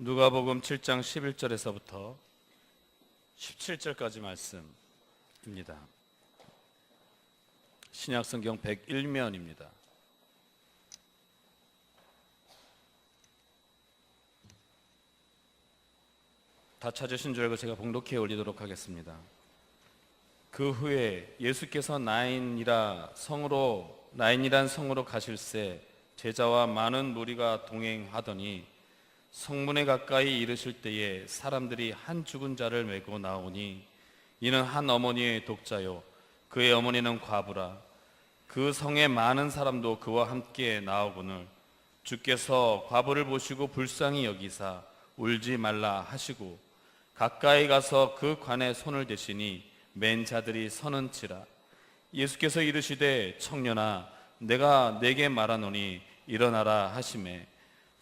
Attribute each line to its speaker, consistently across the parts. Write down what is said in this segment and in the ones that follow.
Speaker 1: 누가복음 7장 11절에서부터 17절까지 말씀입니다. 신약성경 101면입니다. 다 찾으신 줄 알고 제가 봉독해 올리도록 하겠습니다. 그 후에 예수께서 나인이란 성으로 가실새 제자와 많은 무리가 동행하더니 성문에 가까이 이르실 때에 사람들이 한 죽은 자를 메고 나오니 이는 한 어머니의 독자요 그의 어머니는 과부라. 그 성에 많은 사람도 그와 함께 나오거늘 주께서 과부를 보시고 불쌍히 여기사 울지 말라 하시고 가까이 가서 그 관에 손을 대시니 맨 자들이 서는지라. 예수께서 이르시되 청년아 내가 네게 말하노니 일어나라 하시매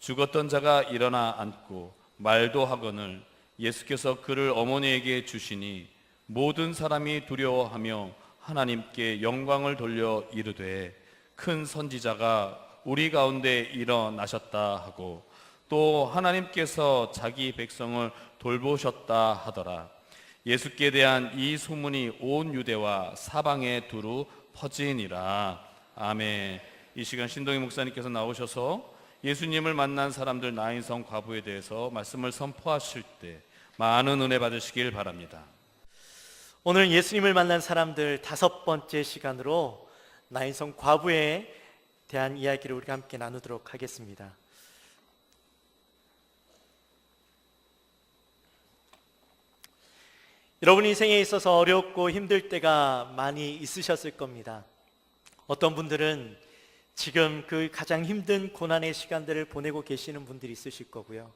Speaker 1: 죽었던 자가 일어나 앉고 말도 하거늘 예수께서 그를 어머니에게 주시니 모든 사람이 두려워하며 하나님께 영광을 돌려 이르되 큰 선지자가 우리 가운데 일어나셨다 하고 또 하나님께서 자기 백성을 돌보셨다 하더라. 예수께 대한 이 소문이 온 유대와 사방에 두루 퍼지니라. 아멘. 이 시간 신동희 목사님께서 나오셔서 예수님을 만난 사람들 나인성 과부에 대해서 말씀을 선포하실 때 많은 은혜 받으시길 바랍니다.
Speaker 2: 오늘 예수님을 만난 사람들 5번째 시간으로 나인성 과부에 대한 이야기를 우리가 함께 나누도록 하겠습니다. 여러분 인생에 있어서 어렵고 힘들 때가 많이 있으셨을 겁니다. 어떤 분들은 지금 그 가장 힘든 고난의 시간들을 보내고 계시는 분들이 있으실 거고요.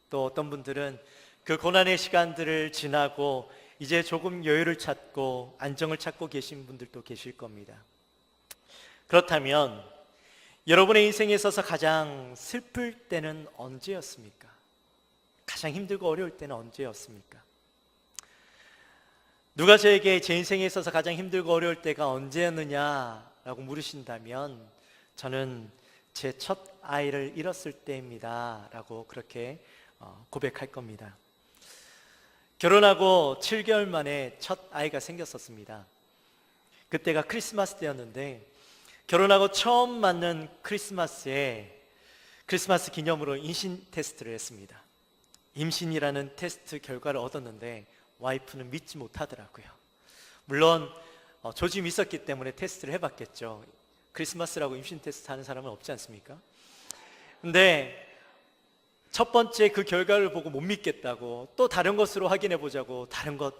Speaker 2: 또 어떤 분들은 그 고난의 시간들을 지나고 이제 조금 여유를 찾고 안정을 찾고 계신 분들도 계실 겁니다. 그렇다면 여러분의 인생에 있어서 가장 슬플 때는 언제였습니까? 가장 힘들고 어려울 때는 언제였습니까? 누가 저에게 제 인생에 있어서 가장 힘들고 어려울 때가 언제였느냐라고 물으신다면 저는 제 첫 아이를 잃었을 때입니다 라고 그렇게 고백할 겁니다. 결혼하고 7개월 만에 첫 아이가 생겼었습니다. 그때가 크리스마스 때였는데 결혼하고 처음 맞는 크리스마스에 크리스마스 기념으로 임신 테스트를 했습니다. 임신이라는 테스트 결과를 얻었는데 와이프는 믿지 못하더라고요. 물론 조짐이 있었기 때문에 테스트를 해봤겠죠. 크리스마스라고 임신 테스트 하는 사람은 없지 않습니까? 근데 첫 번째 그 결과를 보고 못 믿겠다고 또 다른 것으로 확인해 보자고 다른 것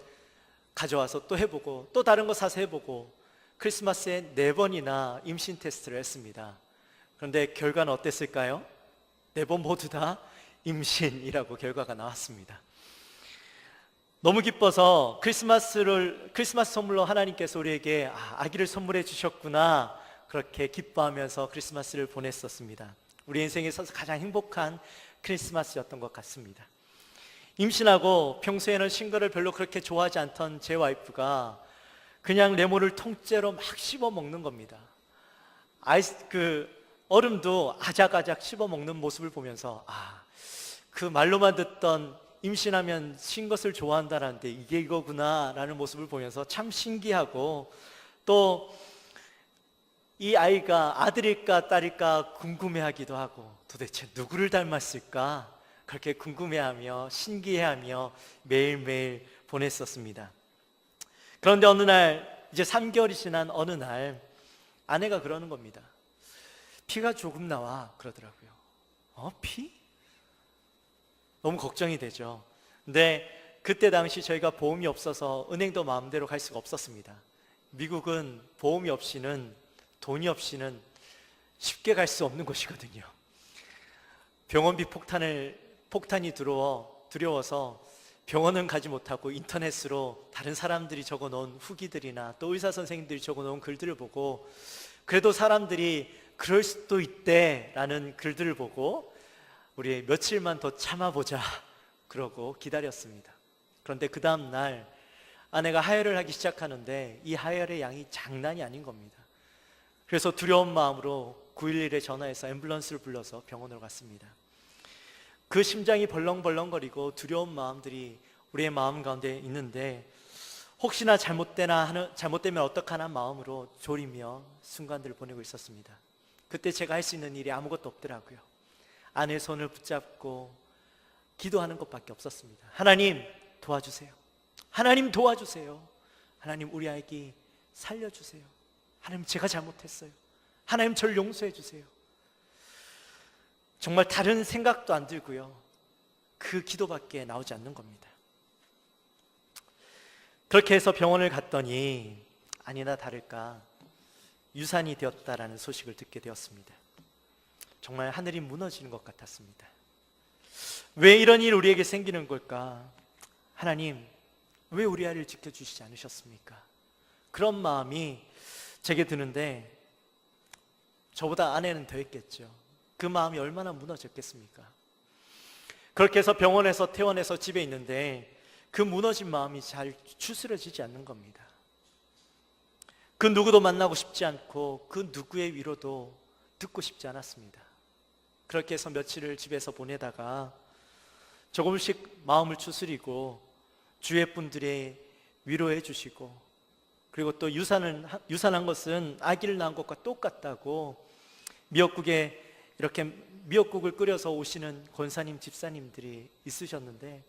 Speaker 2: 가져와서 또 해보고 또 다른 거 사서 해보고 크리스마스에 4번이나 임신 테스트를 했습니다. 그런데 결과는 어땠을까요? 4번 모두 다 임신이라고 결과가 나왔습니다. 너무 기뻐서 크리스마스 선물로 하나님께서 우리에게 아기를 선물해 주셨구나 그렇게 기뻐하면서 크리스마스를 보냈었습니다. 우리 인생에 있어서 가장 행복한 크리스마스였던 것 같습니다. 임신하고 평소에는 신 거를 별로 그렇게 좋아하지 않던 제 와이프가 그냥 레몬을 통째로 막 씹어 먹는 겁니다. 얼음도 아작아작 씹어 먹는 모습을 보면서 그 말로만 듣던 임신하면 신 것을 좋아한다라는데 이게 이거구나 라는 모습을 보면서 참 신기하고 또 이 아이가 아들일까 딸일까 궁금해하기도 하고 도대체 누구를 닮았을까 그렇게 궁금해하며 신기해하며 매일매일 보냈었습니다. 그런데 어느 날 이제 3개월이 지난 어느 날 아내가 그러는 겁니다. 피가 조금 나와 그러더라고요. 피? 너무 걱정이 되죠. 근데 그때 당시 저희가 보험이 없어서 은행도 마음대로 갈 수가 없었습니다. 미국은 보험이 없이는 돈이 없이는 쉽게 갈 수 없는 곳이거든요. 병원비 폭탄이 두려워서 병원은 가지 못하고 인터넷으로 다른 사람들이 적어놓은 후기들이나 또 의사 선생님들이 적어놓은 글들을 보고 그래도 사람들이 그럴 수도 있대 라는 글들을 보고 우리 며칠만 더 참아보자 그러고 기다렸습니다. 그런데 그 다음 날 아내가 하혈을 하기 시작하는데 이 하혈의 양이 장난이 아닌 겁니다. 그래서 두려운 마음으로 911에 전화해서 앰뷸런스를 불러서 병원으로 갔습니다. 그 심장이 벌렁벌렁거리고 두려운 마음들이 우리의 마음 가운데 있는데 혹시나 잘못되면 어떡하나 마음으로 졸이며 순간들을 보내고 있었습니다. 그때 제가 할 수 있는 일이 아무것도 없더라고요. 아내의 손을 붙잡고 기도하는 것밖에 없었습니다. 하나님 도와주세요. 하나님 도와주세요. 하나님 우리 아기 살려주세요. 하나님 제가 잘못했어요. 하나님 저를 용서해 주세요. 정말 다른 생각도 안 들고요. 그 기도밖에 나오지 않는 겁니다. 그렇게 해서 병원을 갔더니 아니나 다를까 유산이 되었다라는 소식을 듣게 되었습니다. 정말 하늘이 무너지는 것 같았습니다. 왜 이런 일이 우리에게 생기는 걸까? 하나님, 왜 우리 아이를 지켜주시지 않으셨습니까? 그런 마음이 제게 드는데 저보다 아내는 더 했겠죠. 그 마음이 얼마나 무너졌겠습니까? 그렇게 해서 병원에서 퇴원해서 집에 있는데 그 무너진 마음이 잘 추스러지지 않는 겁니다. 그 누구도 만나고 싶지 않고 그 누구의 위로도 듣고 싶지 않았습니다. 그렇게 해서 며칠을 집에서 보내다가 조금씩 마음을 추스리고 주위 분들의 위로해 주시고 그리고 또 유산한 것은 아기를 낳은 것과 똑같다고 미역국에 이렇게 미역국을 끓여서 오시는 권사님 집사님들이 있으셨는데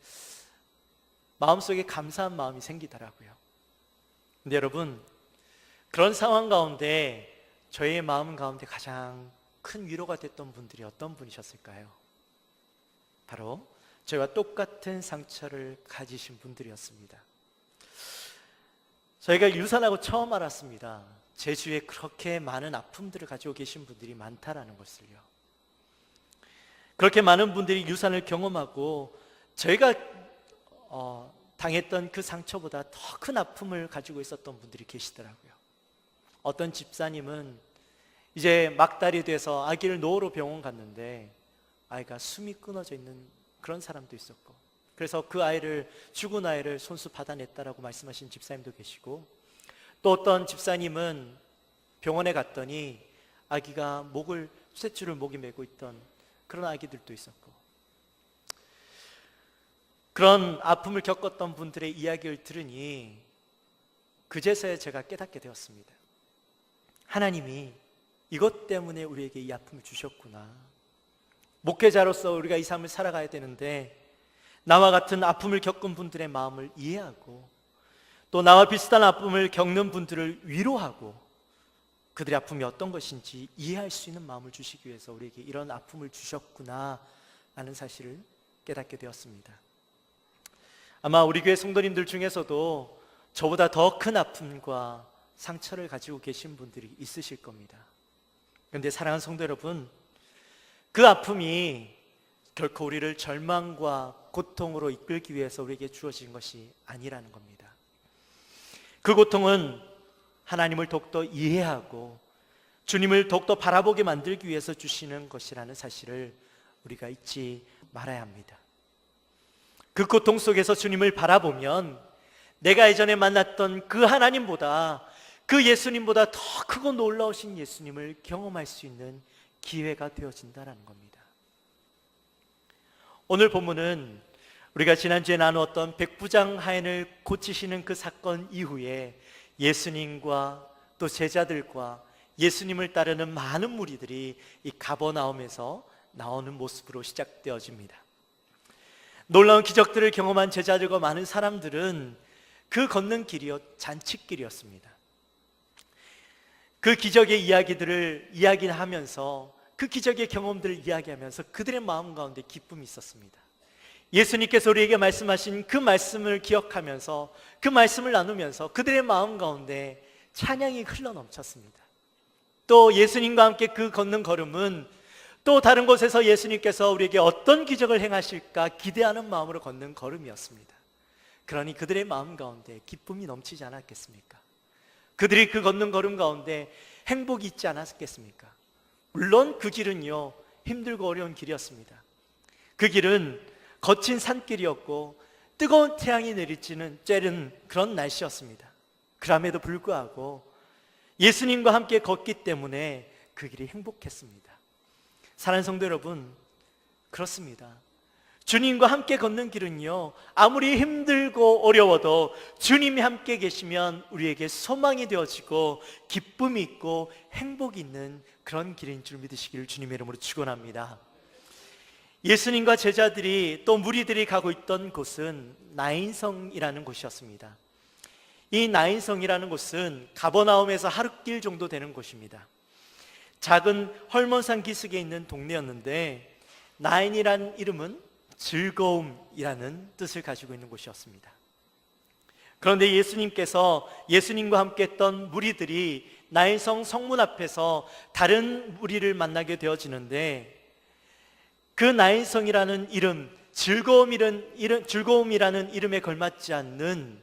Speaker 2: 마음속에 감사한 마음이 생기더라고요. 근데 여러분 그런 상황 가운데 저의 마음 가운데 가장 큰 위로가 됐던 분들이 어떤 분이셨을까요? 바로 저희와 똑같은 상처를 가지신 분들이었습니다. 저희가 유산하고 처음 알았습니다. 제 주위에 그렇게 많은 아픔들을 가지고 계신 분들이 많다라는 것을요. 그렇게 많은 분들이 유산을 경험하고 저희가 당했던 그 상처보다 더 큰 아픔을 가지고 있었던 분들이 계시더라고요. 어떤 집사님은 이제 막달이 돼서 아기를 놓으러 병원 갔는데 아이가 숨이 끊어져 있는 그런 사람도 있었고 그래서 그 아이를 죽은 아이를 손수 받아냈다라고 말씀하신 집사님도 계시고 또 어떤 집사님은 병원에 갔더니 아기가 쇠줄을 목에 메고 있던 그런 아기들도 있었고 그런 아픔을 겪었던 분들의 이야기를 들으니 그제서야 제가 깨닫게 되었습니다. 하나님이 이것 때문에 우리에게 이 아픔을 주셨구나. 목회자로서 우리가 이 삶을 살아가야 되는데 나와 같은 아픔을 겪은 분들의 마음을 이해하고 또 나와 비슷한 아픔을 겪는 분들을 위로하고 그들의 아픔이 어떤 것인지 이해할 수 있는 마음을 주시기 위해서 우리에게 이런 아픔을 주셨구나 라는 사실을 깨닫게 되었습니다. 아마 우리 교회 성도님들 중에서도 저보다 더 큰 아픔과 상처를 가지고 계신 분들이 있으실 겁니다. 그런데 사랑하는 성도 여러분, 그 아픔이 결코 우리를 절망과 고통으로 이끌기 위해서 우리에게 주어진 것이 아니라는 겁니다. 그 고통은 하나님을 더욱더 이해하고 주님을 더욱더 바라보게 만들기 위해서 주시는 것이라는 사실을 우리가 잊지 말아야 합니다. 그 고통 속에서 주님을 바라보면 내가 예전에 만났던 그 하나님보다 그 예수님보다 더 크고 놀라우신 예수님을 경험할 수 있는 기회가 되어진다는 겁니다. 오늘 본문은 우리가 지난주에 나누었던 백부장 하인을 고치시는 그 사건 이후에 예수님과 또 제자들과 예수님을 따르는 많은 무리들이 이 가버나움에서 나오는 모습으로 시작되어집니다. 놀라운 기적들을 경험한 제자들과 많은 사람들은 그 걷는 길이 잔치길이었습니다. 그 기적의 이야기들을 이야기하면서 그 기적의 경험들을 이야기하면서 그들의 마음 가운데 기쁨이 있었습니다. 예수님께서 우리에게 말씀하신 그 말씀을 기억하면서 그 말씀을 나누면서 그들의 마음 가운데 찬양이 흘러넘쳤습니다. 또 예수님과 함께 그 걷는 걸음은 또 다른 곳에서 예수님께서 우리에게 어떤 기적을 행하실까 기대하는 마음으로 걷는 걸음이었습니다. 그러니 그들의 마음 가운데 기쁨이 넘치지 않았겠습니까? 그들이 그 걷는 걸음 가운데 행복이 있지 않았겠습니까? 물론 그 길은요 힘들고 어려운 길이었습니다. 그 길은 거친 산길이었고 뜨거운 태양이 쬐는 그런 날씨였습니다. 그럼에도 불구하고 예수님과 함께 걷기 때문에 그 길이 행복했습니다. 사랑하는 성도 여러분, 그렇습니다. 주님과 함께 걷는 길은요, 아무리 힘들고 어려워도 주님이 함께 계시면 우리에게 소망이 되어지고 기쁨이 있고 행복이 있는 그런 길인 줄 믿으시기를 주님의 이름으로 축원합니다. 예수님과 제자들이 또 무리들이 가고 있던 곳은 나인성이라는 곳이었습니다. 이 나인성이라는 곳은 가버나움에서 하루길 정도 되는 곳입니다. 작은 헐몬산 기슭에 있는 동네였는데, 나인이라는 이름은 즐거움이라는 뜻을 가지고 있는 곳이었습니다. 그런데 예수님과 함께 했던 무리들이 나인성 성문 앞에서 다른 무리를 만나게 되어지는데, 그 나인성이라는 이름, 즐거움이라는 이름에 걸맞지 않는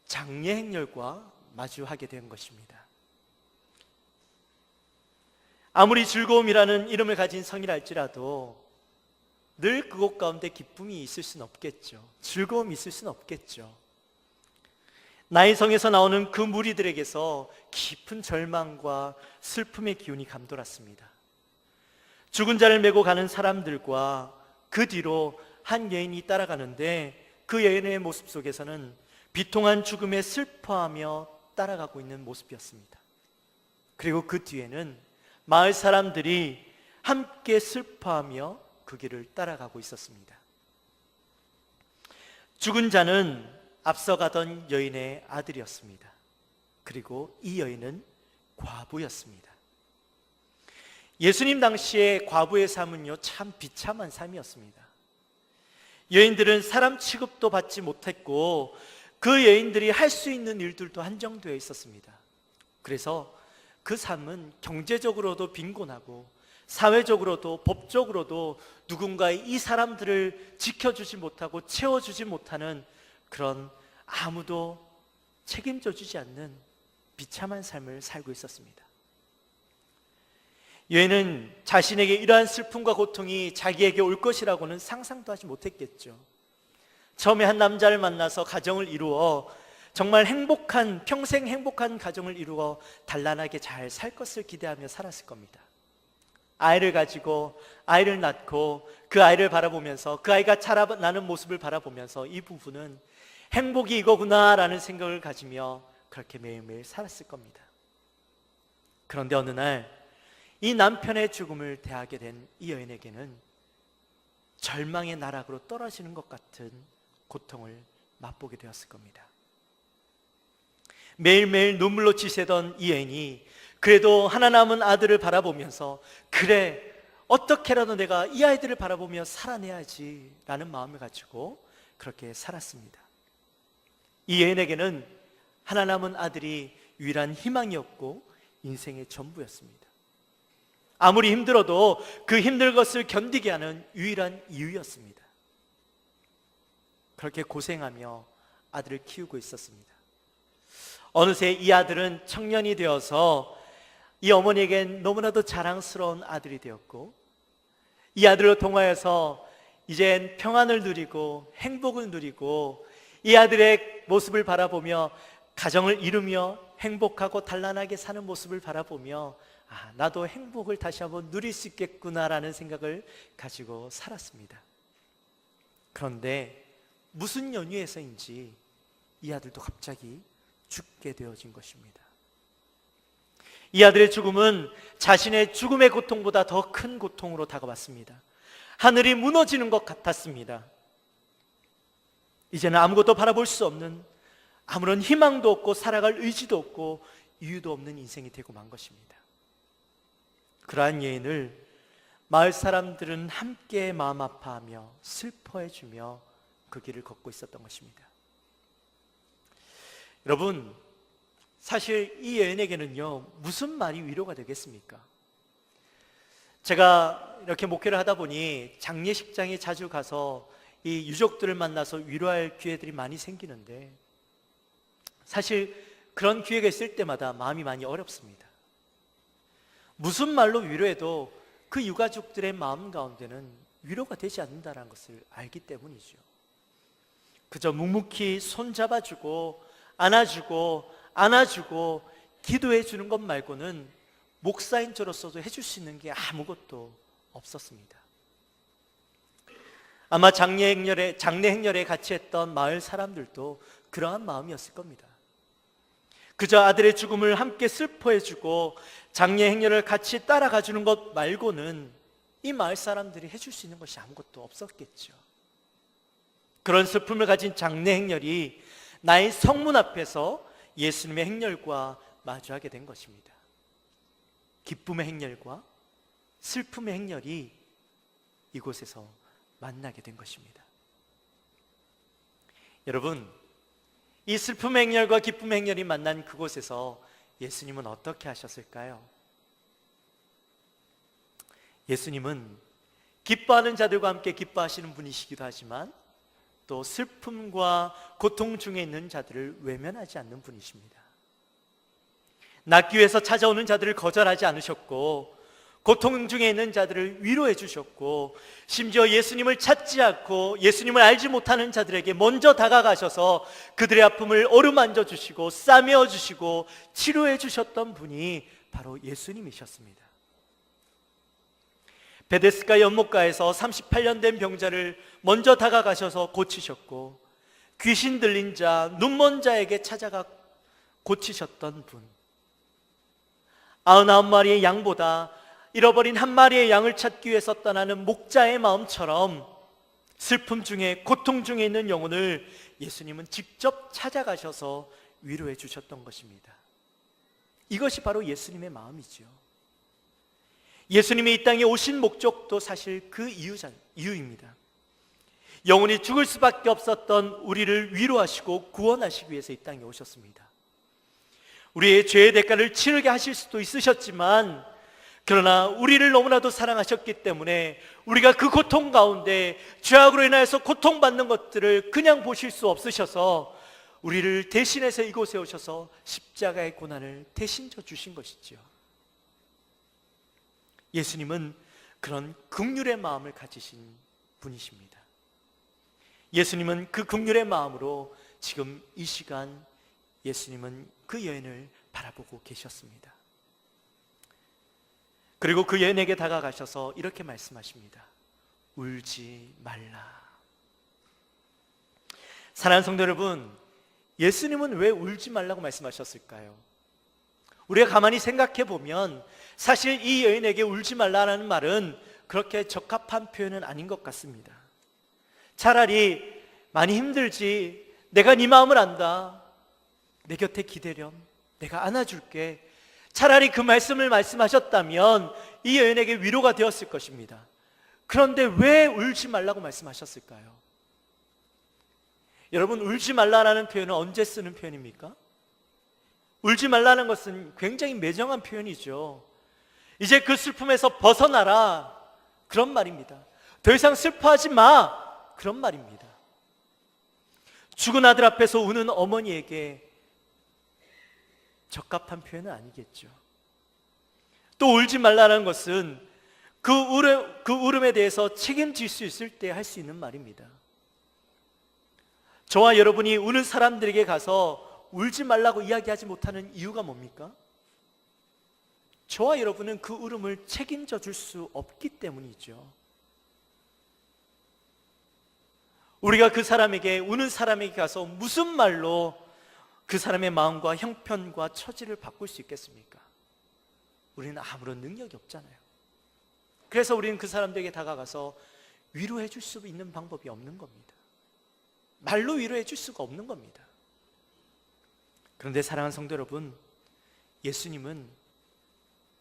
Speaker 2: 장례 행렬과 마주하게 된 것입니다. 아무리 즐거움이라는 이름을 가진 성이라 할지라도 늘 그곳 가운데 기쁨이 있을 수는 없겠죠. 즐거움이 있을 수는 없겠죠. 나인성에서 나오는 그 무리들에게서 깊은 절망과 슬픔의 기운이 감돌았습니다. 죽은 자를 메고 가는 사람들과 그 뒤로 한 여인이 따라가는데, 그 여인의 모습 속에서는 비통한 죽음에 슬퍼하며 따라가고 있는 모습이었습니다. 그리고 그 뒤에는 마을 사람들이 함께 슬퍼하며 그 길을 따라가고 있었습니다. 죽은 자는 앞서가던 여인의 아들이었습니다. 그리고 이 여인은 과부였습니다. 예수님 당시에 과부의 삶은요, 참 비참한 삶이었습니다. 여인들은 사람 취급도 받지 못했고, 그 여인들이 할 수 있는 일들도 한정되어 있었습니다. 그래서 그 삶은 경제적으로도 빈곤하고 사회적으로도 법적으로도 누군가 이 사람들을 지켜주지 못하고 채워주지 못하는 그런, 아무도 책임져 주지 않는 비참한 삶을 살고 있었습니다. 여인은 자신에게 이러한 슬픔과 고통이 자기에게 올 것이라고는 상상도 하지 못했겠죠. 처음에 한 남자를 만나서 가정을 이루어 정말 평생 행복한 가정을 이루어 단란하게 잘 살 것을 기대하며 살았을 겁니다. 아이를 가지고 아이를 낳고 그 아이를 바라보면서, 그 아이가 자라나는 모습을 바라보면서 이 부부는 행복이 이거구나라는 생각을 가지며 그렇게 매일매일 살았을 겁니다. 그런데 어느 날 이 남편의 죽음을 대하게 된 이 여인에게는 절망의 나락으로 떨어지는 것 같은 고통을 맛보게 되었을 겁니다. 매일매일 눈물로 지새던 이 여인이 그래도 하나 남은 아들을 바라보면서, 그래, 어떻게라도 내가 이 아이들을 바라보며 살아내야지 라는 마음을 가지고 그렇게 살았습니다. 이 여인에게는 하나 남은 아들이 유일한 희망이었고 인생의 전부였습니다. 아무리 힘들어도 그 힘든 것을 견디게 하는 유일한 이유였습니다. 그렇게 고생하며 아들을 키우고 있었습니다. 어느새 이 아들은 청년이 되어서 이 어머니에겐 너무나도 자랑스러운 아들이 되었고, 이 아들로 통하여서 이젠 평안을 누리고 행복을 누리고, 이 아들의 모습을 바라보며 가정을 이루며 행복하고 단란하게 사는 모습을 바라보며, 나도 행복을 다시 한번 누릴 수 있겠구나라는 생각을 가지고 살았습니다. 그런데 무슨 연유에서인지 이 아들도 갑자기 죽게 되어진 것입니다. 이 아들의 죽음은 자신의 죽음의 고통보다 더 큰 고통으로 다가왔습니다. 하늘이 무너지는 것 같았습니다. 이제는 아무것도 바라볼 수 없는, 아무런 희망도 없고 살아갈 의지도 없고 이유도 없는 인생이 되고 만 것입니다. 그러한 여인을 마을 사람들은 함께 마음 아파하며 슬퍼해주며 그 길을 걷고 있었던 것입니다. 여러분, 사실 이 여인에게는요, 무슨 말이 위로가 되겠습니까? 제가 이렇게 목회를 하다 보니 장례식장에 자주 가서 이 유족들을 만나서 위로할 기회들이 많이 생기는데, 사실 그런 기회가 있을 때마다 마음이 많이 어렵습니다. 무슨 말로 위로해도 그 유가족들의 마음 가운데는 위로가 되지 않는다는 것을 알기 때문이죠. 그저 묵묵히 손잡아주고 안아주고 기도해 주는 것 말고는 목사인 저로서도 해줄 수 있는 게 아무것도 없었습니다. 아마 장례 행렬에 같이 했던 마을 사람들도 그러한 마음이었을 겁니다. 그저 아들의 죽음을 함께 슬퍼해주고 장례 행렬을 같이 따라가 주는 것 말고는 이 마을 사람들이 해줄 수 있는 것이 아무것도 없었겠죠. 그런 슬픔을 가진 장례 행렬이 나의 성문 앞에서 예수님의 행렬과 마주하게 된 것입니다. 기쁨의 행렬과 슬픔의 행렬이 이곳에서 만나게 된 것입니다. 여러분, 이 슬픔의 행렬과 기쁨의 행렬이 만난 그곳에서 예수님은 어떻게 하셨을까요? 예수님은 기뻐하는 자들과 함께 기뻐하시는 분이시기도 하지만 또 슬픔과 고통 중에 있는 자들을 외면하지 않는 분이십니다. 낫기 위해서 찾아오는 자들을 거절하지 않으셨고, 고통 중에 있는 자들을 위로해 주셨고, 심지어 예수님을 찾지 않고 예수님을 알지 못하는 자들에게 먼저 다가가셔서 그들의 아픔을 어루만져 주시고 싸매어 주시고 치료해 주셨던 분이 바로 예수님이셨습니다. 베데스다 연못가에서 38년 된 병자를 먼저 다가가셔서 고치셨고, 귀신 들린 자, 눈먼 자에게 찾아가 고치셨던 분, 99마리의 양보다 잃어버린 한 마리의 양을 찾기 위해서 떠나는 목자의 마음처럼 슬픔 중에, 고통 중에 있는 영혼을 예수님은 직접 찾아가셔서 위로해 주셨던 것입니다. 이것이 바로 예수님의 마음이죠. 예수님이 이 땅에 오신 목적도 사실 그 이유입니다. 영혼이 죽을 수밖에 없었던 우리를 위로하시고 구원하시기 위해서 이 땅에 오셨습니다. 우리의 죄의 대가를 치르게 하실 수도 있으셨지만, 그러나 우리를 너무나도 사랑하셨기 때문에 우리가 그 고통 가운데 죄악으로 인하여서 고통받는 것들을 그냥 보실 수 없으셔서 우리를 대신해서 이곳에 오셔서 십자가의 고난을 대신 져 주신 것이지요. 예수님은 그런 긍휼의 마음을 가지신 분이십니다. 예수님은 그 긍휼의 마음으로 지금 이 시간 예수님은 그 여인을 바라보고 계셨습니다. 그리고 그 여인에게 다가가셔서 이렇게 말씀하십니다. 울지 말라. 사랑하는 성도 여러분, 예수님은 왜 울지 말라고 말씀하셨을까요? 우리가 가만히 생각해 보면 사실 이 여인에게 울지 말라는 말은 그렇게 적합한 표현은 아닌 것 같습니다. 차라리 많이 힘들지, 내가 네 마음을 안다, 내 곁에 기대렴, 내가 안아줄게, 차라리 그 말씀을 말씀하셨다면 이 여인에게 위로가 되었을 것입니다. 그런데 왜 울지 말라고 말씀하셨을까요? 여러분, 울지 말라라는 표현은 언제 쓰는 표현입니까? 울지 말라는 것은 굉장히 매정한 표현이죠. 이제 그 슬픔에서 벗어나라, 그런 말입니다. 더 이상 슬퍼하지 마, 그런 말입니다. 죽은 아들 앞에서 우는 어머니에게 적합한 표현은 아니겠죠. 또 울지 말라는 것은 그 울음에 대해서 책임질 수 있을 때 할 수 있는 말입니다. 저와 여러분이 우는 사람들에게 가서 울지 말라고 이야기하지 못하는 이유가 뭡니까? 저와 여러분은 그 울음을 책임져 줄 수 없기 때문이죠. 우리가 그 사람에게, 우는 사람에게 가서 무슨 말로 그 사람의 마음과 형편과 처지를 바꿀 수 있겠습니까? 우리는 아무런 능력이 없잖아요. 그래서 우리는 그 사람들에게 다가가서 위로해 줄 수 있는 방법이 없는 겁니다. 말로 위로해 줄 수가 없는 겁니다. 그런데 사랑하는 성도 여러분, 예수님은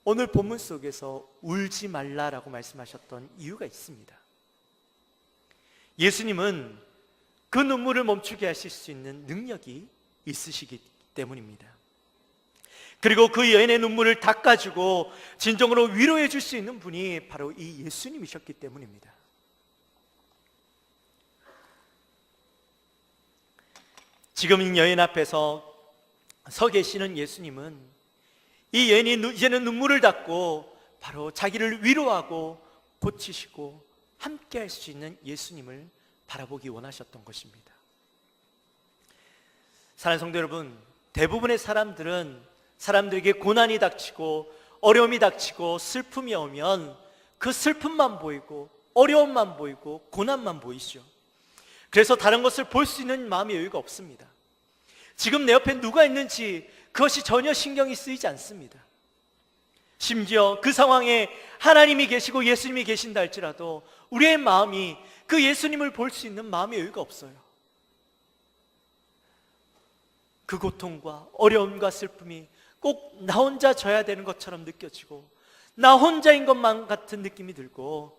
Speaker 2: 오늘 본문 속에서 울지 말라라고 말씀하셨던 이유가 있습니다. 예수님은 그 눈물을 멈추게 하실 수 있는 능력이 있으시기 때문입니다. 그리고 그 여인의 눈물을 닦아주고 진정으로 위로해 줄 수 있는 분이 바로 이 예수님이셨기 때문입니다. 지금 이 여인 앞에서 서 계시는 예수님은 이 여인이 이제는 눈물을 닦고 바로 자기를 위로하고 고치시고 함께 할 수 있는 예수님을 바라보기 원하셨던 것입니다. 사랑하는 성도 여러분, 대부분의 사람들에게 고난이 닥치고 어려움이 닥치고 슬픔이 오면 그 슬픔만 보이고 어려움만 보이고 고난만 보이죠. 그래서 다른 것을 볼 수 있는 마음의 여유가 없습니다. 지금 내 옆에 누가 있는지 그것이 전혀 신경이 쓰이지 않습니다. 심지어 그 상황에 하나님이 계시고 예수님이 계신다 할지라도 우리의 마음이 그 예수님을 볼 수 있는 마음의 여유가 없어요. 그 고통과 어려움과 슬픔이 꼭 나 혼자 져야 되는 것처럼 느껴지고 나 혼자인 것만 같은 느낌이 들고,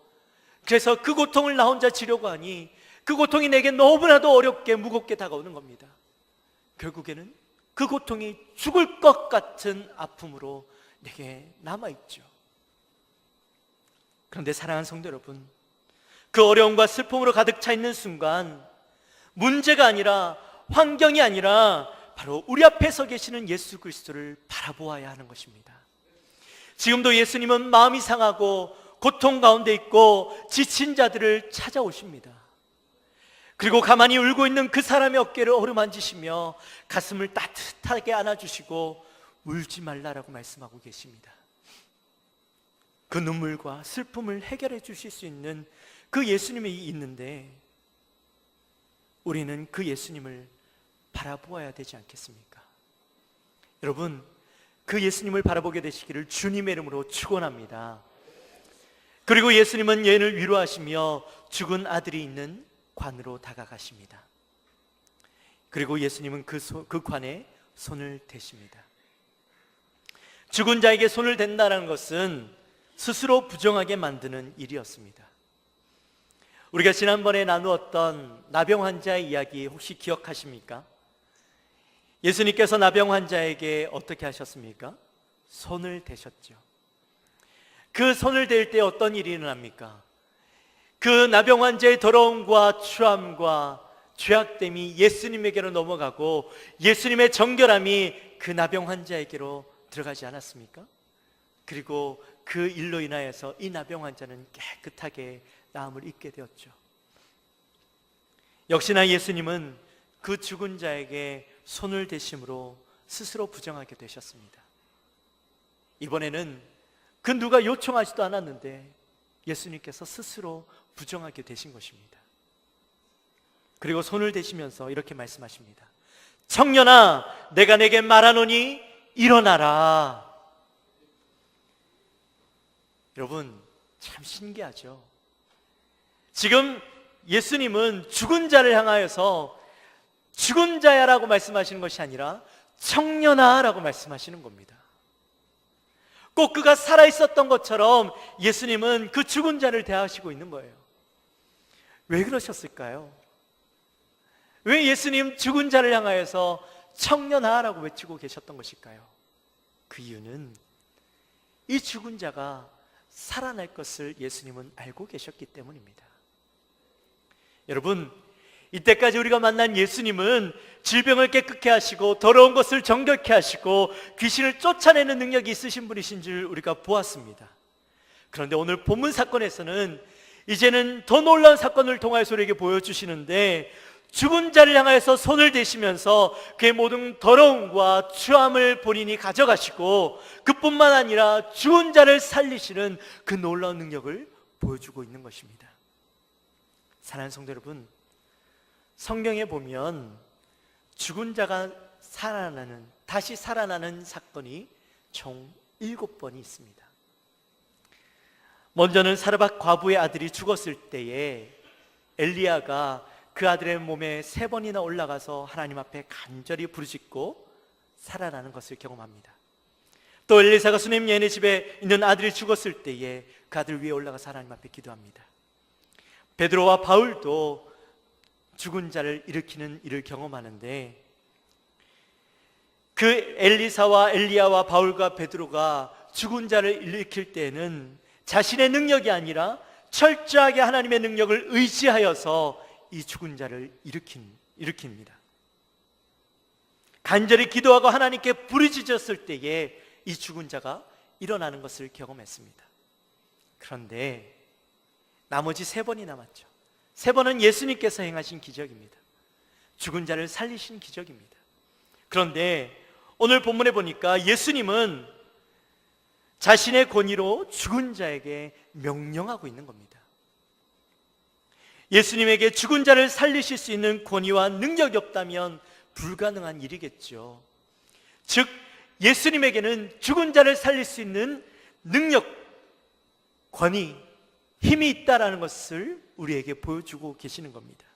Speaker 2: 그래서 그 고통을 나 혼자 지려고 하니 그 고통이 내게 너무나도 어렵게 무겁게 다가오는 겁니다. 결국에는 그 고통이 죽을 것 같은 아픔으로 내게 남아있죠. 그런데 사랑하는 성도 여러분, 그 어려움과 슬픔으로 가득 차 있는 순간 문제가 아니라, 환경이 아니라 바로 우리 앞에 서 계시는 예수 그리스도를 바라보아야 하는 것입니다. 지금도 예수님은 마음이 상하고 고통 가운데 있고 지친 자들을 찾아오십니다. 그리고 가만히 울고 있는 그 사람의 어깨를 어루만지시며 가슴을 따뜻하게 안아주시고 울지 말라라고 말씀하고 계십니다. 그 눈물과 슬픔을 해결해 주실 수 있는 그 예수님이 있는데 우리는 그 예수님을 바라보아야 되지 않겠습니까? 여러분, 그 예수님을 바라보게 되시기를 주님의 이름으로 축원합니다. 그리고 예수님은 여인을 위로하시며 죽은 아들이 있는 관으로 다가가십니다. 그리고 예수님은 그 관에 손을 대십니다. 죽은 자에게 손을 댄다는 것은 스스로 부정하게 만드는 일이었습니다. 우리가 지난번에 나누었던 나병 환자의 이야기 혹시 기억하십니까? 예수님께서 나병 환자에게 어떻게 하셨습니까? 손을 대셨죠. 그 손을 댈 때 어떤 일이 일어납니까? 그 나병 환자의 더러움과 추함과 죄악됨이 예수님에게로 넘어가고 예수님의 정결함이 그 나병 환자에게로 들어가지 않았습니까? 그리고 그 일로 인하여서 이 나병 환자는 깨끗하게 나음을 입게 되었죠. 역시나 예수님은 그 죽은 자에게 손을 대심으로 스스로 부정하게 되셨습니다. 이번에는 그 누가 요청하지도 않았는데 예수님께서 스스로 부정하게 되신 것입니다. 그리고 손을 대시면서 이렇게 말씀하십니다. 청년아, 내가 내게 말하노니 일어나라. 여러분, 참 신기하죠? 지금 예수님은 죽은 자를 향하여서 죽은 자야라고 말씀하시는 것이 아니라 청년아 라고 말씀하시는 겁니다. 꼭 그가 살아있었던 것처럼 예수님은 그 죽은 자를 대하시고 있는 거예요. 왜 그러셨을까요? 왜 예수님 죽은 자를 향하여서 청년아 라고 외치고 계셨던 것일까요? 그 이유는 이 죽은 자가 살아날 것을 예수님은 알고 계셨기 때문입니다. 여러분, 이때까지 우리가 만난 예수님은 질병을 깨끗게 하시고 더러운 것을 정결케 하시고 귀신을 쫓아내는 능력이 있으신 분이신 줄 우리가 보았습니다. 그런데 오늘 본문 사건에서는 이제는 더 놀라운 사건을 통해서 우리에게 보여주시는데, 죽은 자를 향하여서 손을 대시면서 그의 모든 더러움과 추함을 본인이 가져가시고 그뿐만 아니라 죽은 자를 살리시는 그 놀라운 능력을 보여주고 있는 것입니다. 사랑하는 성도 여러분, 성경에 보면 죽은 자가 다시 살아나는 사건이 총 7번이 있습니다. 먼저는 사르밧 과부의 아들이 죽었을 때에 엘리야가 그 아들의 몸에 3번이나 올라가서 하나님 앞에 간절히 부르짖고 살아나는 것을 경험합니다. 또 엘리사가 수넴 여인의 집에 있는 아들이 죽었을 때에 그 아들 위에 올라가서 하나님 앞에 기도합니다. 베드로와 바울도 죽은 자를 일으키는 일을 경험하는데, 그 엘리사와 엘리야와 바울과 베드로가 죽은 자를 일으킬 때에는 자신의 능력이 아니라 철저하게 하나님의 능력을 의지하여서 이 죽은 자를 일으킵니다. 간절히 기도하고 하나님께 부르짖었을 때에 이 죽은 자가 일어나는 것을 경험했습니다. 그런데 나머지 3번이 남았죠. 3번은 예수님께서 행하신 기적입니다. 죽은 자를 살리신 기적입니다. 그런데 오늘 본문에 보니까 예수님은 자신의 권위로 죽은 자에게 명령하고 있는 겁니다. 예수님에게 죽은 자를 살리실 수 있는 권위와 능력이 없다면 불가능한 일이겠죠. 즉 예수님에게는 죽은 자를 살릴 수 있는 능력, 권위, 힘이 있다라는 것을 우리에게 보여주고 계시는 겁니다.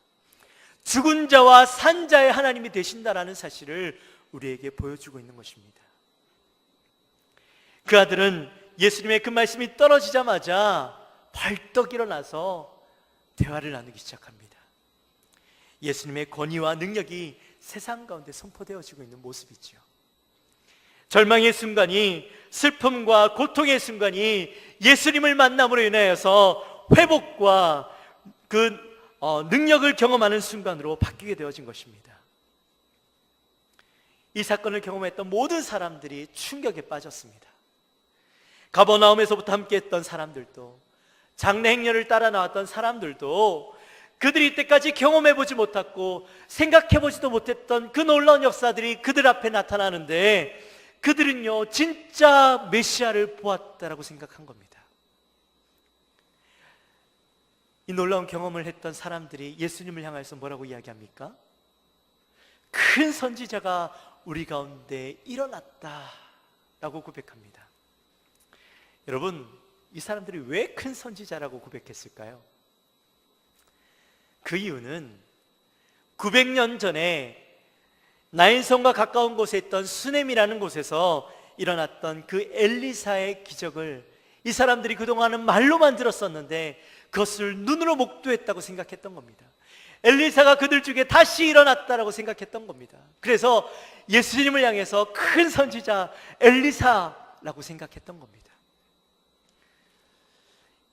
Speaker 2: 죽은 자와 산 자의 하나님이 되신다라는 사실을 우리에게 보여주고 있는 것입니다. 그 아들은 예수님의 그 말씀이 떨어지자마자 벌떡 일어나서 대화를 나누기 시작합니다. 예수님의 권위와 능력이 세상 가운데 선포되어지고 있는 모습이죠. 절망의 순간이, 슬픔과 고통의 순간이 예수님을 만남으로 인하여서 회복과 그 능력을 경험하는 순간으로 바뀌게 되어진 것입니다. 이 사건을 경험했던 모든 사람들이 충격에 빠졌습니다. 가버나움에서부터 함께했던 사람들도, 장래 행렬을 따라 나왔던 사람들도, 그들이 이때까지 경험해보지 못했고 생각해보지도 못했던 그 놀라운 역사들이 그들 앞에 나타나는데, 그들은요 진짜 메시아를 보았다라고 생각한 겁니다. 이 놀라운 경험을 했던 사람들이 예수님을 향해서 뭐라고 이야기합니까? 큰 선지자가 우리 가운데 일어났다라고 고백합니다. 여러분, 이 사람들이 왜 큰 선지자라고 고백했을까요? 그 이유는 900년 전에 나인성과 가까운 곳에 있던 수넴이라는 곳에서 일어났던 그 엘리사의 기적을 이 사람들이 그동안은 말로만 들었었는데 그것을 눈으로 목도했다고 생각했던 겁니다. 엘리사가 그들 중에 다시 일어났다라고 생각했던 겁니다. 그래서 예수님을 향해서 큰 선지자 엘리사라고 생각했던 겁니다.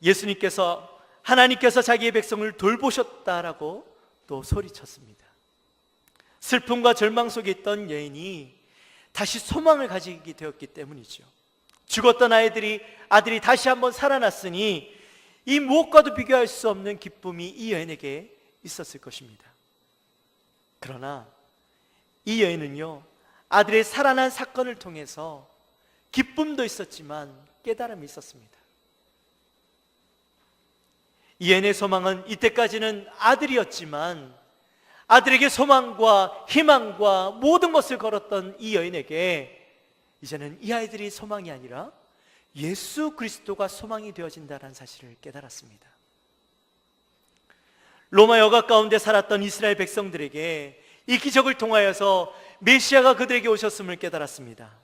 Speaker 2: 예수님께서, 하나님께서 자기의 백성을 돌보셨다라고 또 소리쳤습니다. 슬픔과 절망 속에 있던 여인이 다시 소망을 가지게 되었기 때문이죠. 죽었던 아들이 다시 한번 살아났으니 이 무엇과도 비교할 수 없는 기쁨이 이 여인에게 있었을 것입니다. 그러나 이 여인은요, 아들의 살아난 사건을 통해서 기쁨도 있었지만 깨달음이 있었습니다. 이 여인의 소망은 이때까지는 아들이었지만 아들에게 소망과 희망과 모든 것을 걸었던 이 여인에게 이제는 이 아이들이 소망이 아니라 예수 그리스도가 소망이 되어진다는 사실을 깨달았습니다. 로마 여각 가운데 살았던 이스라엘 백성들에게 이 기적을 통하여서 메시아가 그들에게 오셨음을 깨달았습니다.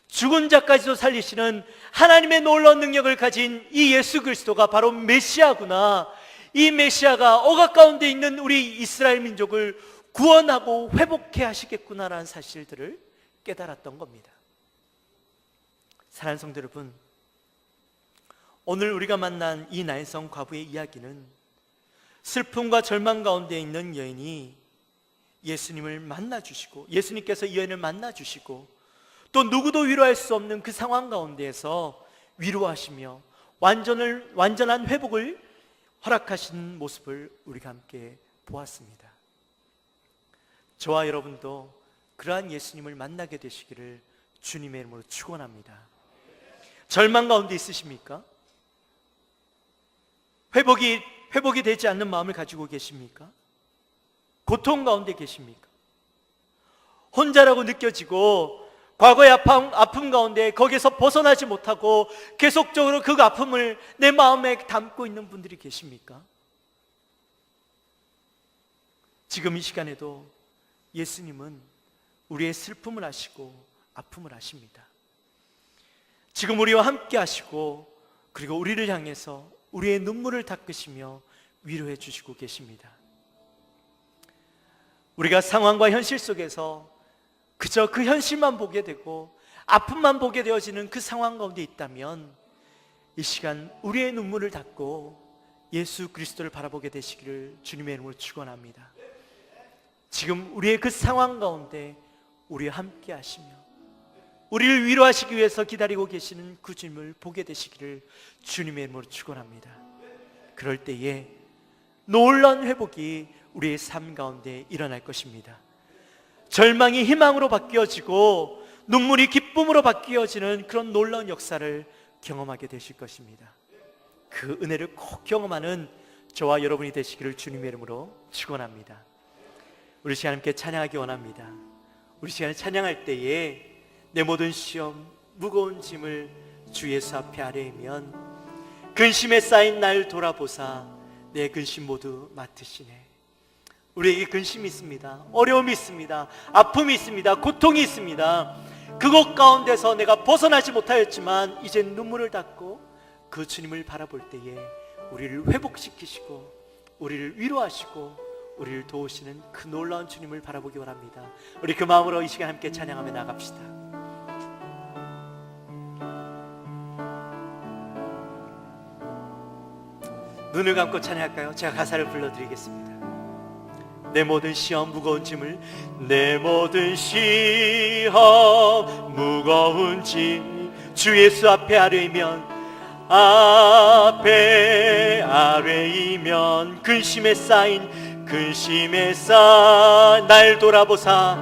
Speaker 2: 죽은 자까지도 살리시는 하나님의 놀라운 능력을 가진 이 예수 그리스도가 바로 메시아구나, 이 메시아가 억압 가운데 있는 우리 이스라엘 민족을 구원하고 회복해 하시겠구나라는 사실들을 깨달았던 겁니다. 사랑하는 성도 여러분, 오늘 우리가 만난 이 나인성 과부의 이야기는 슬픔과 절망 가운데 있는 여인이 예수님을 만나주시고, 예수님께서 이 여인을 만나주시고, 또 누구도 위로할 수 없는 그 상황 가운데에서 위로하시며 완전한 회복을 허락하신 모습을 우리가 함께 보았습니다. 저와 여러분도 그러한 예수님을 만나게 되시기를 주님의 이름으로 축원합니다. 절망 가운데 있으십니까? 회복이 되지 않는 마음을 가지고 계십니까? 고통 가운데 계십니까? 혼자라고 느껴지고 과거의 아픔 가운데 거기서 벗어나지 못하고 계속적으로 그 아픔을 내 마음에 담고 있는 분들이 계십니까? 지금 이 시간에도 예수님은 우리의 슬픔을 아시고 아픔을 아십니다. 지금 우리와 함께 하시고, 그리고 우리를 향해서 우리의 눈물을 닦으시며 위로해 주시고 계십니다. 우리가 상황과 현실 속에서 그저 그 현실만 보게 되고 아픔만 보게 되어지는 그 상황 가운데 있다면, 이 시간 우리의 눈물을 닦고 예수 그리스도를 바라보게 되시기를 주님의 이름으로 축원합니다. 지금 우리의 그 상황 가운데 우리와 함께 하시며 우리를 위로하시기 위해서 기다리고 계시는 그 주님을 보게 되시기를 주님의 이름으로 축원합니다. 그럴 때에 놀라운 회복이 우리의 삶 가운데 일어날 것입니다. 절망이 희망으로 바뀌어지고 눈물이 기쁨으로 바뀌어지는 그런 놀라운 역사를 경험하게 되실 것입니다. 그 은혜를 꼭 경험하는 저와 여러분이 되시기를 주님의 이름으로 축원합니다. 우리 시간 함께 찬양하기 원합니다. 우리 시간에 찬양할 때에 내 모든 시험 무거운 짐을 주 예수 앞에 아뢰면 근심에 쌓인 날 돌아보사 내 근심 모두 맡으시네. 우리에게 근심이 있습니다. 어려움이 있습니다. 아픔이 있습니다. 고통이 있습니다. 그곳 가운데서 내가 벗어나지 못하였지만 이제 눈물을 닦고 그 주님을 바라볼 때에 우리를 회복시키시고 우리를 위로하시고 우리를 도우시는 그 놀라운 주님을 바라보기 원합니다. 우리 그 마음으로 이 시간 함께 찬양하며 나갑시다. 눈을 감고 찬양할까요? 제가 가사를 불러드리겠습니다. 내 모든 시험 무거운 짐을 내 모든 시험 무거운 짐 주 예수 앞에 아뢰면 앞에 아뢰이면 근심에 쌓인 날 돌아보사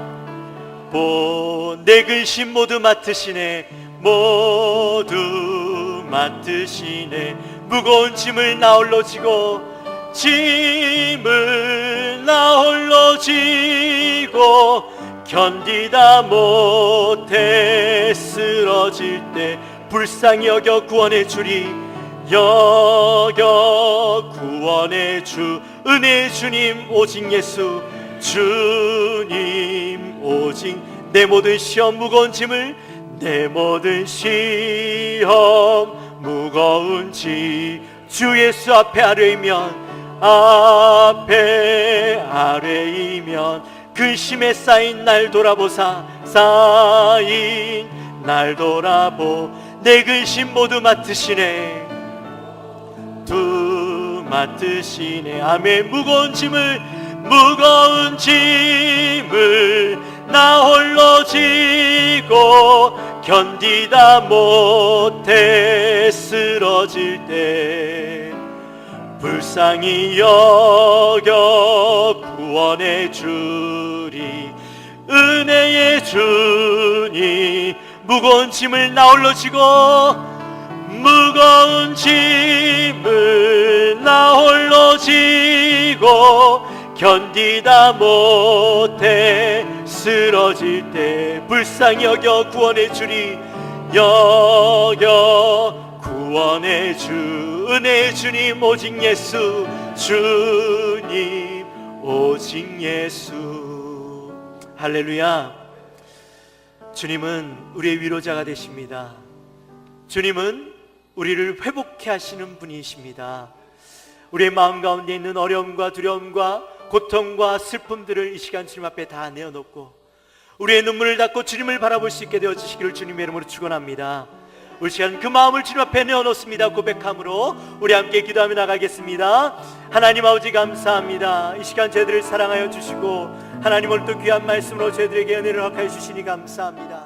Speaker 2: 내 근심 모두 맡으시네. 모두 맡으시네. 무거운 짐을 나 홀로 지고 짐을 나 홀로 지고 견디다 못해 쓰러질 때 불쌍히 여겨 구원해 주리. 여겨 구원해 주 은혜의 주님 오직 예수 주님 오직 내 모든 시험 무거운 짐을 내 모든 시험 무거운 짐 주 예수 앞에 아뢰이면 근심에 쌓인 날 돌아보사 내 근심 모두 맡으시네. 맡으시네. 아멘. 무거운 짐을 나 홀로 지고 견디다 못해 쓰러질 때 불쌍히 여겨 구원해 주리. 은혜의 주님 무거운 짐을 나 홀로 지고 무거운 짐을 나 홀로 지고 견디다 못해 쓰러질 때 불쌍히 여겨 구원해 주리. 여겨 구원해 주 은혜의 주님 오직 예수 주님 오직 예수. 할렐루야. 주님은 우리의 위로자가 되십니다. 주님은 우리를 회복해 하시는 분이십니다. 우리의 마음 가운데 있는 어려움과 두려움과 고통과 슬픔들을 이 시간 주님 앞에 다 내어놓고 우리의 눈물을 닦고 주님을 바라볼 수 있게 되어주시기를 주님의 이름으로 축원합니다. 우리 시간 그 마음을 주님 앞에 내어놓습니다. 고백함으로 우리 함께 기도하며 나가겠습니다. 하나님 아버지 감사합니다. 이 시간 저희들을 사랑하여 주시고 하나님 오늘 또 귀한 말씀으로 저희들에게 은혜를 허락하여 주시니 감사합니다.